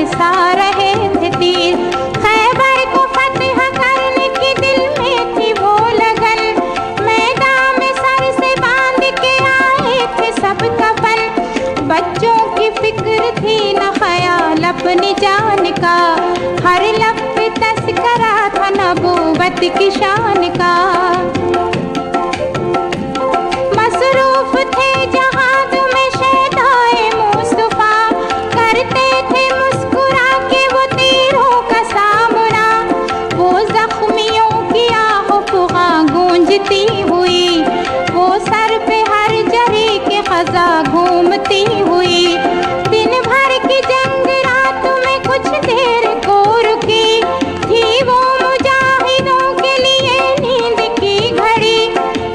बरसा रहे थे तीर। खैबर को फतह करने की दिल में थी वो लगन, मैदान में सर से बांध के आए थे सब कफन। बच्चों की फिक्र थी न ख्याल अपनी जान का, हर लब पे तस्करा था नबूवत की शान का। मसरूफ थे जहाद में शहदाए मुस्तफा, करते थे मुस्कुरा के वो तीरों का सामना। वो जख्मियों की आहो पुगा गूंजती हुई, वो सर पे हर जरी के खजा घूमती हुई। दिन भर की जंग रात में कुछ देर को रुकी, थी वो मुजाहिदों के लिए नींद की घड़ी।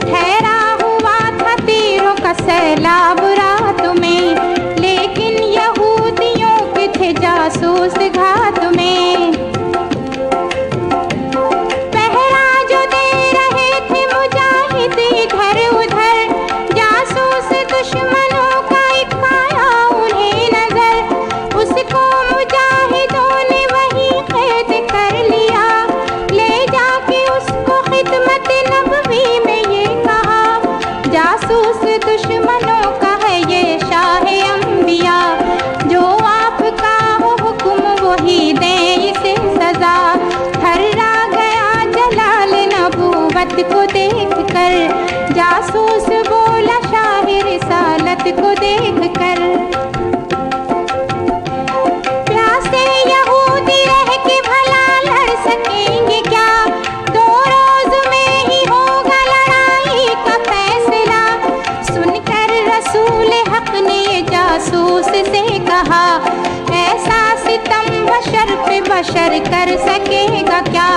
ठहरा हुआ था तीरों का सैलाब रात में, लेकिन यहूदियों के थे जासूस घात में। पहरा जो दे रहे थे मुजाहिद इधर उधर, जासूस दुश्मनों का एक आया उन्हें नजर। उसको मुजाहिदों ने वहीं कैद कर लिया, ले जाके उसको खिदमत नबवी में ये कहा, जासूस दुश्मनों का है ये शाह अंबिया, जो आपका हो हुक्म वही दे इसे सजा। थर्रा गया जलाल नबूवत को देख कर, जासूस बोला शाह रिसालत को देख कर। प्यासे यहूदी रह के भला लड़ सकेंगे क्या, 2 रोज में ही होगा लड़ाई का फैसला। सुनकर रसूल हक ने जासूस से कहा, ऐसा सितम बशर पे बशर कर सकेगा क्या।